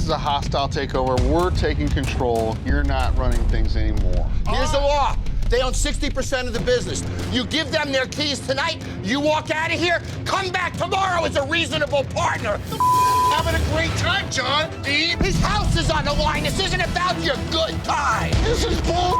is a hostile takeover. We're taking control. You're not running things anymore. Here's the law. They own 60% of the business. You give them their keys tonight, you walk out of here, come back tomorrow as a reasonable partner. Having a great time, Jon. Steve. His house is on the line. This isn't about your good time. This is bull.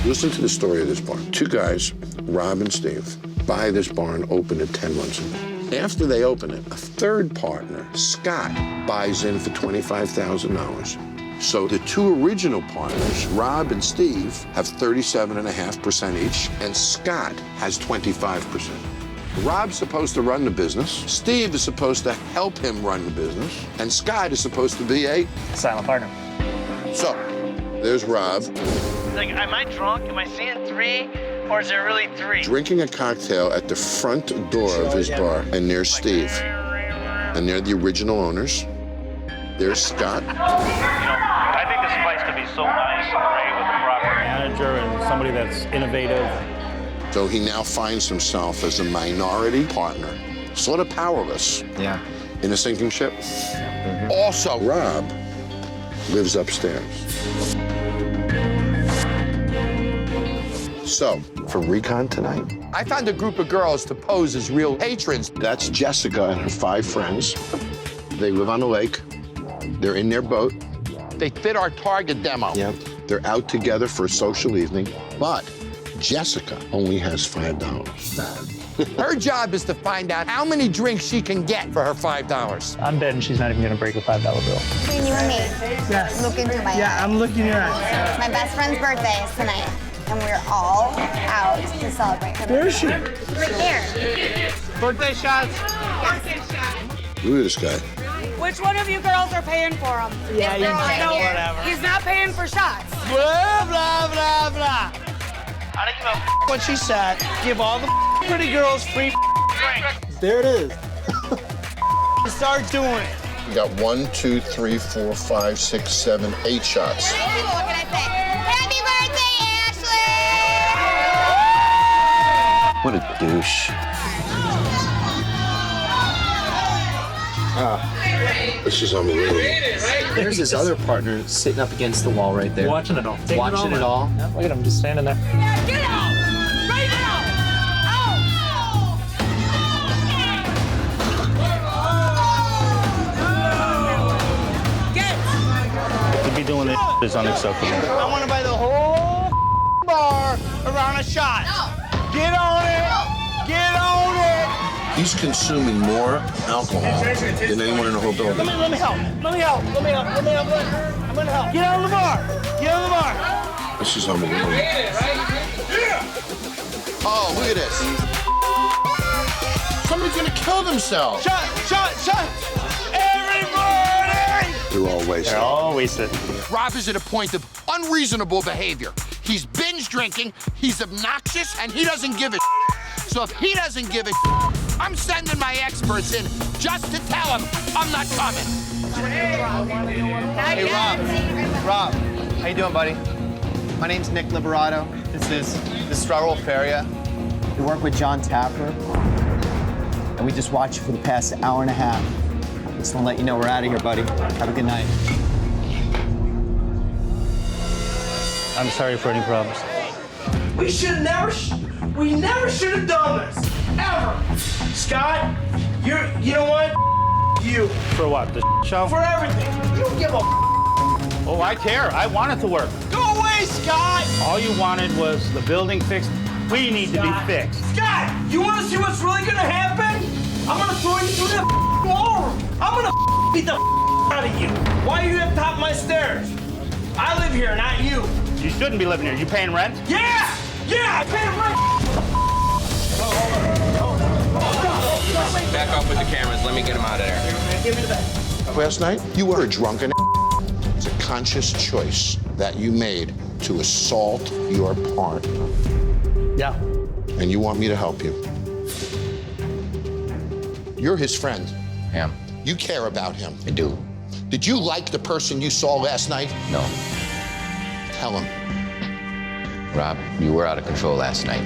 Listen to the story of this barn. Two guys, Rob and Steve, buy this barn, open it 10 months ago. After they open it, a third partner, Scott, buys in for $25,000. So the two original partners, Rob and Steve, have 37.5% each, and Scott has 25%. Rob's supposed to run the business, Steve is supposed to help him run the business, and Scott is supposed to be a silent partner. So, there's Rob. Like, am I drunk? Am I seeing three? Or is there really three? Drinking a cocktail at the front door of his bar, and there's Steve. And they're the original owners. There's Scott. You know, I think this place could be so nice and great with a proper manager and somebody that's innovative. So he now finds himself as a minority partner, sort of powerless. Yeah. In a sinking ship. Mm-hmm. Also, Rob lives upstairs. So, for Recon tonight, I found a group of girls to pose as real patrons. that's Jessica and her 5 friends. They live on the lake. They're in their boat. They fit our target demo. Yep. They're out together for a social evening, but Jessica only has $5. Her job is to find out how many drinks she can get for her $5. I'm betting she's not even gonna break a $5 bill. Between you and me. Yes. Look into my eyes. Yeah, I'm looking in your eyes. My best friend's birthday is tonight, and we're all out to celebrate her birthday. Where is she? Right here. Birthday shots. Look at this guy. Which one of you girls are paying for him? Yeah, you know, whatever. He's not paying for shots. Blah, blah, blah, blah. I don't give a What she said, give all the pretty girls free drink. There it is. Start doing it. We got 1, 2, 3, 4, 5, 6, 7, 8 shots. What can I say? Happy birthday, Ashley! What a douche. This is unbelievable. There's this other partner sitting up against the wall right there. Watching it all. Watching it all. Yeah, look at him just standing there. Get out! Right now! To be doing this is unacceptable. I want to buy the whole bar around a shot. Get on it. Get on it. He's consuming more alcohol than anyone in the whole building. Let me help. Let me help. Let me help. Let me help. I'm gonna help. Get on the bar. Get on the bar. This is unbelievable. Oh, look at this. Somebody's gonna kill themselves. Shot, shot, shot. Everybody! They're all wasted. They're all wasted. Rob is at a point of unreasonable behavior. He's binge drinking, he's obnoxious, and he doesn't give a So if he doesn't give a I'm sending my experts in just to tell him I'm not coming. Hey, Rob, how you doing, buddy? My name's Nick Liberato. This is Struggle Feria. We work with Jon Taffer, and we just watched you for the past hour and a half. Just want to let you know we're out of here, buddy. Have a good night. I'm sorry for any problems. We never should have done this, ever. Scott, you know what? You. For what? The show? For everything. You don't give a Oh, I care. I want it to work. Go away, Scott! All you wanted was the building fixed. We need to be fixed. Scott, you want to see what's really going to happen? I'm going to throw you through that wall. I'm going to beat the out of you. Why are you at the top of my stairs? I live here, not you. You shouldn't be living here. You paying rent? Yeah! Yeah, I pay rent. Back off with the cameras. Let me get him out of there. Give me the bag. Last night, you were a drunken. It's a conscious choice that you made to assault your partner. Yeah. And you want me to help you. You're his friend. Yeah, You care about him. I do. Did you like the person you saw last night? No. Tell him. Rob, you were out of control last night.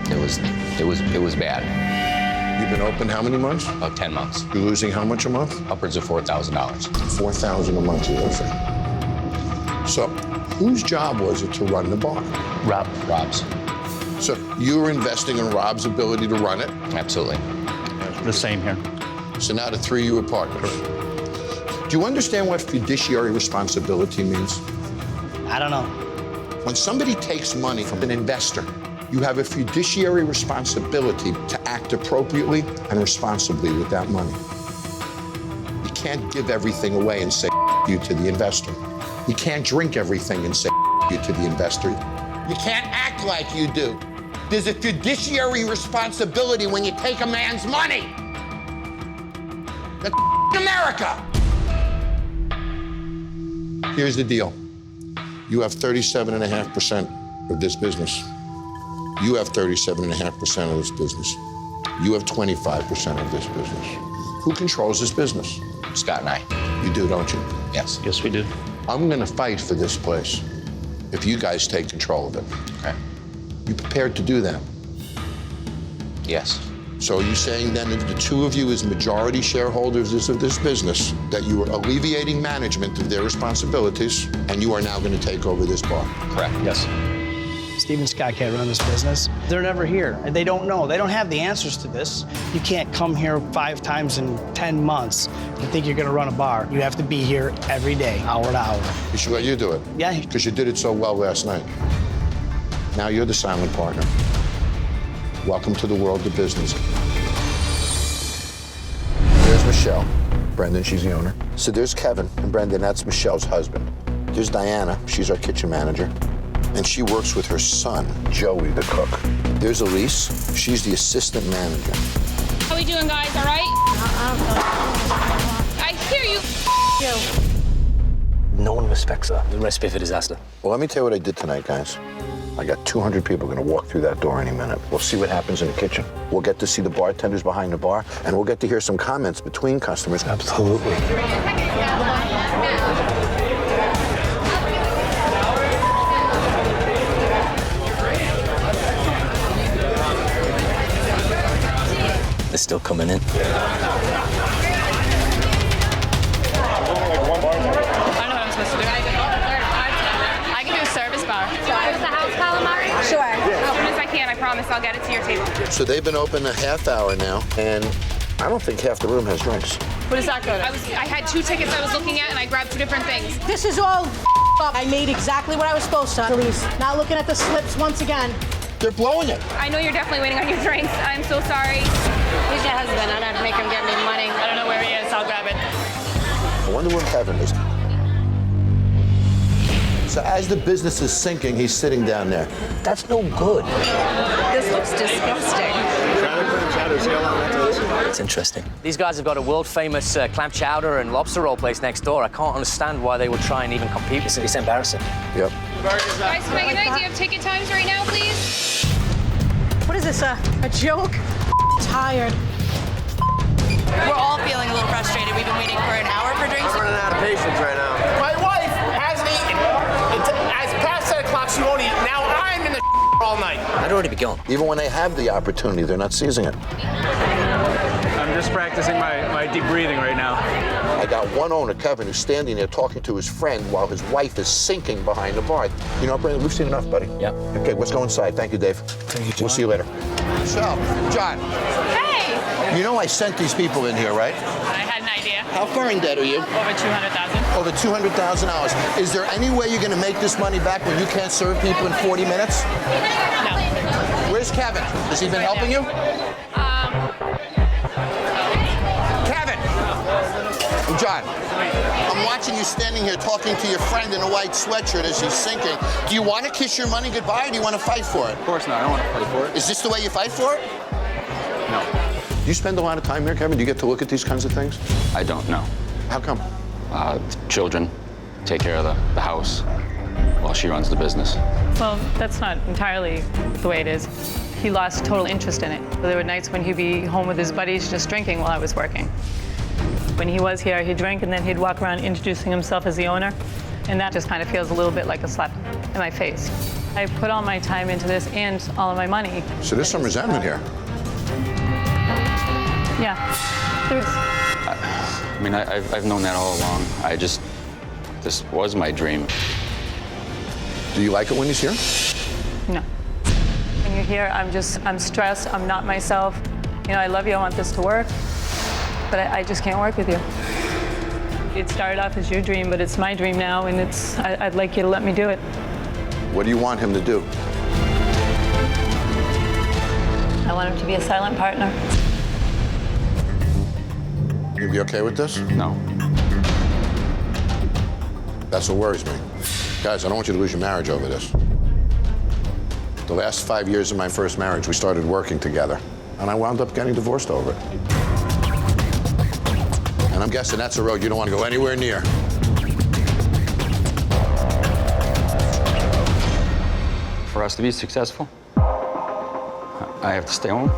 It was bad. You've been open how many months? About 10 months. You're losing how much a month? Upwards of $4,000. $4,000 a month you're losing. So, whose job was it to run the bar? Rob's. So, you were investing in Rob's ability to run it? Absolutely. The same here. So now the three of you are partners. Do you understand what fiduciary responsibility means? I don't know. When somebody takes money from an investor, you have a fiduciary responsibility to act appropriately and responsibly with that money. You can't give everything away and say you to the investor. You can't drink everything and say you to the investor. You can't act like you do. There's a fiduciary responsibility when you take a man's money. That's America. Here's the deal. You have 37.5% of this business. You have 37.5% of this business. You have 25% of this business. Who controls this business? Scott and I. You do, don't you? Yes. Yes, we do. I'm gonna fight for this place if you guys take control of it. Okay. You prepared to do that? Yes. So are you saying then that the two of you as majority shareholders of this business, that you are alleviating management of their responsibilities and you are now gonna take over this bar? Correct. Yes. Steve and Scott can't run this business. They're never here, and they don't know. They don't have the answers to this. You can't come here 5 times in 10 months and think you're gonna run a bar. You have to be here every day, hour to hour. We should let you do it. Yeah. Because you did it so well last night. Now you're the silent partner. Welcome to the world of business. There's Michelle. Brendan, she's the owner. So there's Kevin, and Brendan, that's Michelle's husband. There's Diana, she's our kitchen manager. And she works with her son, Joey, the cook. There's Elise, she's the assistant manager. How we doing, guys? All right? I hear you. No one respects her. The recipe for disaster. Well, let me tell you what I did tonight, guys. I got 200 people gonna walk through that door any minute. We'll see what happens in the kitchen. We'll get to see the bartenders behind the bar, and we'll get to hear some comments between customers. Absolutely. They're still coming in. I don't know what I'm supposed to do. I can do a service bar. Is the house calamari? Sure. As soon as I can, I promise I'll get it to your table. So they've been open a half hour now, and I don't think half the room has drinks. What is that good? I had 2 tickets I was looking at, and I grabbed 2 different things. This is all up. I made exactly what I was supposed to. Elise, not looking at the slips once again. They're blowing it. I know you're definitely waiting on your drinks. I'm so sorry. Who's your husband? I don't make him get me money. I don't know where he is. I'll grab it. I wonder where Kevin is. So as the business is sinking, he's sitting down there. That's no good. This looks disgusting. It's interesting. These guys have got a world-famous clam chowder and lobster roll place next door. I can't understand why they would try and even compete. It's embarrassing. Yep. Guys, can I get an idea of ticket times right now, please? What is this, a joke? Tired. We're all feeling a little frustrated. We've been waiting for an hour for drinks. Running out of patience right now. My wife hasn't eaten. It's past 10 o'clock, she won't eat. Now I'm in the all night. I'd already be gone. Even when they have the opportunity, they're not seizing it. I'm just practicing my deep breathing right now. I got one owner, Kevin, who's standing there talking to his friend while his wife is sinking behind the bar. You know, Brandon, we've seen enough, buddy. Yeah. Okay, let's go inside. Thank you, Dave. Thank you, John. We'll see you later. So, John. Hey! You know I sent these people in here, right? I had an idea. How far in debt are you? Over 200,000. Over $200,000. Is there any way you're going to make this money back when you can't serve people in 40 minutes? No. Where's Kevin? Has he been helping you? Kevin! John, I'm watching you standing here talking to your friend in a white sweatshirt as he's sinking. Do you want to kiss your money goodbye or do you want to fight for it? Of course not. I don't want to fight for it. Is this the way you fight for it? No. Do you spend a lot of time here, Kevin? Do you get to look at these kinds of things? I don't know. How come? Children take care of the house while she runs the business. Well, that's not entirely the way it is. He lost total interest in it. There were nights when he'd be home with his buddies just drinking while I was working. When he was here, he'd drink and then he'd walk around introducing himself as the owner. And that just kind of feels a little bit like a slap in my face. I put all my time into this and all of my money. So there's some resentment here. Yeah. I mean, I've known that all along. This was my dream. Do you like it when he's here? No. When you're here, I'm stressed. I'm not myself. You know, I love you. I want this to work, but I just can't work with you. It started off as your dream, but it's my dream now, and I'd like you to let me do it. What do you want him to do? I want him to be a silent partner. You be okay with this? No. That's what worries me. Guys, I don't want you to lose your marriage over this. The last 5 years of my first marriage, we started working together, and I wound up getting divorced over it. And I'm guessing that's a road you don't want to go anywhere near. For us to be successful, I have to stay home.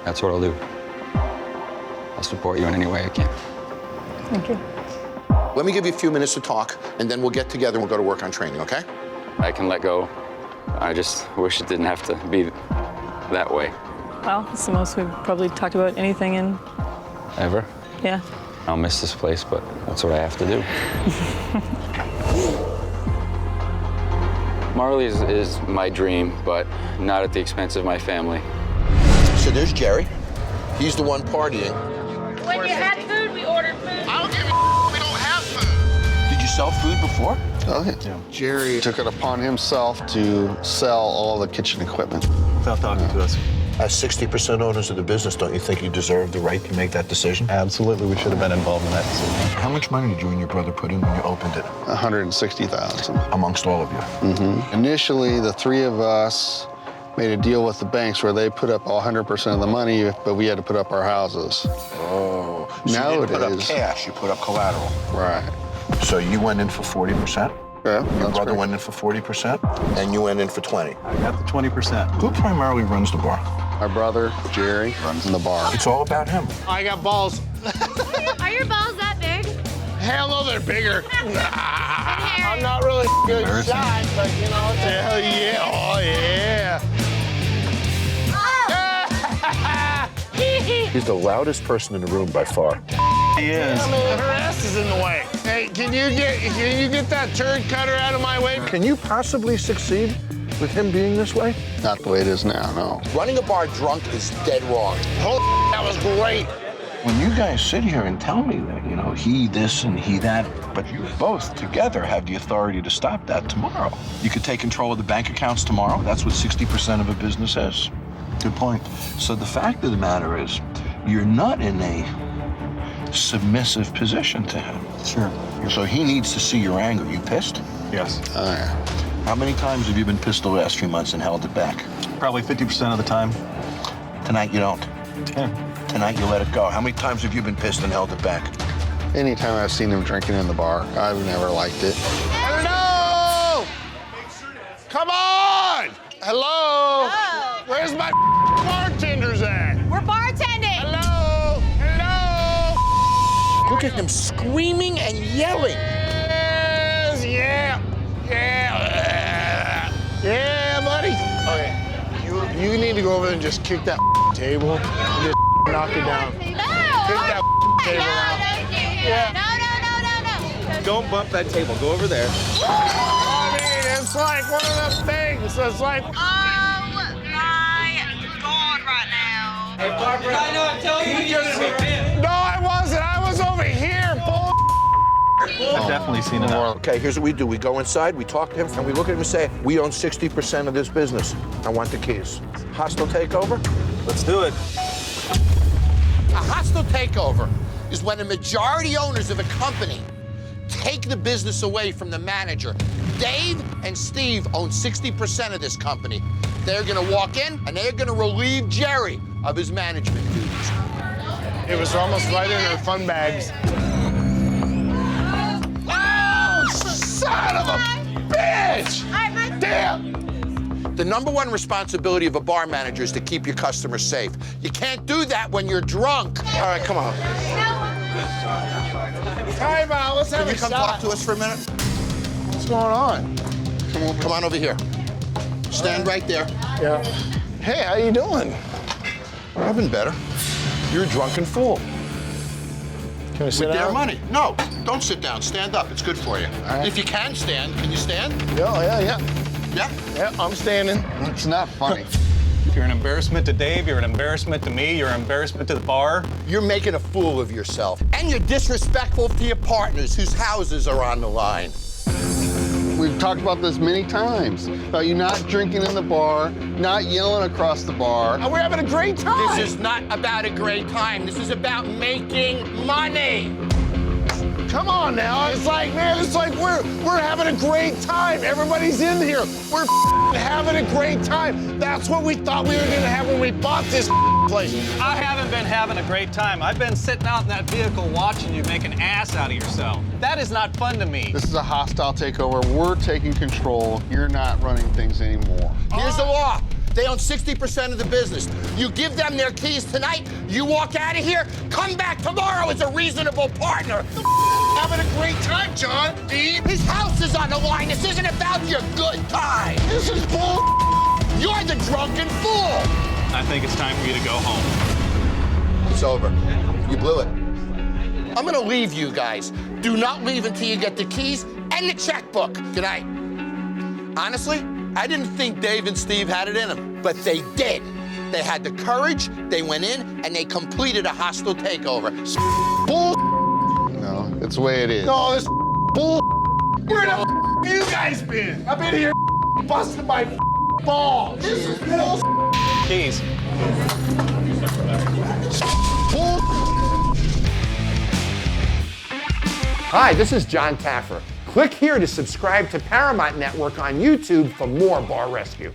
That's what I'll do. I'll support you in any way I can. Thank you. Let me give you a few minutes to talk, and then we'll get together and we'll go to work on training, okay? I can let go. I just wish it didn't have to be that way. Well, it's the most we've probably talked about anything in... Ever? Yeah. I'll miss this place, but that's what I have to do. Marley is my dream, but not at the expense of my family. So there's Jerry. He's the one partying. When you had food, we ordered food. I don't give a we don't have food. Did you sell food before? Oh, yeah. Jerry took it upon himself to sell all the kitchen equipment. Without talking to us. As 60% owners of the business, don't you think you deserve the right to make that decision? Absolutely, we should have been involved in that decision. How much money did you and your brother put in when you opened it? $160,000. Amongst all of you? Mm-hmm. Initially, the three of us made a deal with the banks where they put up 100% of the money, but we had to put up our houses. Oh. So Nowadays, you didn't put up cash, you put up collateral. Right. So you went in for 40%? Yeah, your brother went in for 40%, and you went in for 20. I got the 20%. Who primarily runs the bar? My brother, Jerry, runs the bar. It's all about him. I got balls. Are your balls that big? Hell no, they're bigger. I'm not really a good shot, but you know. Hell yeah, oh yeah. He's the loudest person in the room by far. He is. Her ass is in the way. Hey, can you get that turd cutter out of my way? Can you possibly succeed with him being this way? Not the way it is now, no. Running a bar drunk is dead wrong. That was great. When you guys sit here and tell me that, you know, he this and he that, but you both together have the authority to stop that tomorrow. You could take control of the bank accounts tomorrow. That's what 60% of a business is. Good point. So the fact of the matter is, you're not in a submissive position to him. Sure. So he needs to see your anger. You pissed? Yes. Oh, yeah. How many times have you been pissed the last few months and held it back? Probably 50% of the time. Tonight you don't. Yeah. Tonight you let it go. How many times have you been pissed and held it back? Anytime I've seen him drinking in the bar, I've never liked it. Hello! Come on! Hello? Oh. Where's my bartenders at? We're bartending. Hello? Hello? Look at him screaming and yelling. Yes, yeah. Yeah. Yeah, buddy. Okay. You need to go over there and just kick that table and just knock it down. No. Kick that table out. Thank you. Yeah. No. Don't bump that table. Go over there. I mean, it's like one of them things. It's like. Oh my God, right now. Hey, Barbara. I know. I'm telling you, you just No, I wasn't. I was over here, bull. I've definitely seen it. Okay, here's what we do. We go inside, we talk to him, and we look at him and say, we own 60% of this business. I want the keys. Hostile takeover? Let's do it. A hostile takeover is when the majority owners of a company take the business away from the manager. Dave and Steve own 60% of this company. They're gonna walk in and they're gonna relieve Jerry of his management duties. It was almost right in her fun bags. Oh, son of a bitch! Damn! The number one responsibility of a bar manager is to keep your customers safe. You can't do that when you're drunk. All right, come on. Time out, let's have a shot. Can you come talk to us for a minute? What's going on? Come on over here. Stand right there. Yeah. Hey, how you doing? I've been better. You're a drunken fool. Can I sit With their down? money. No, don't sit down. Stand up. It's good for you. right. If you can stand, can you stand? Yeah. Yeah? Yeah, I'm standing. It's not funny. You're an embarrassment to Dave, you're an embarrassment to me, you're an embarrassment to the bar. You're making a fool of yourself. And you're disrespectful to your partners whose houses are on the line. We've talked about this many times, about you not drinking in the bar, not yelling across the bar. And we're having a great time. This is not about a great time. This is about making money. Come on now. It's like, man, it's like we're having a great time. Everybody's in here. We're having a great time. That's what we thought we were gonna have when we bought this place. I haven't been having a great time. I've been sitting out in that vehicle watching you make an ass out of yourself. That is not fun to me. This is a hostile takeover. We're taking control. You're not running things anymore. Here's the law. They own 60% of the business. You give them their keys tonight, you walk out of here, come back tomorrow as a reasonable partner. Having a great time, John. Steve. His house is on the line. This isn't about your good time. This is bull. You're the drunken fool. I think it's time for you to go home. It's over. You blew it. I'm gonna leave you guys. Do not leave until you get the keys and the checkbook. Good night. Honestly, I didn't think Dave and Steve had it in them, but they did. They had the courage, they went in, and they completed a hostile takeover. Bull. No, it's the way it is. No, this bull. Where the you guys been? I've been here busting my balls. This is bull. Keys. Bull. Hi, this is Jon Taffer. Click here to subscribe to Paramount Network on YouTube for more Bar Rescue.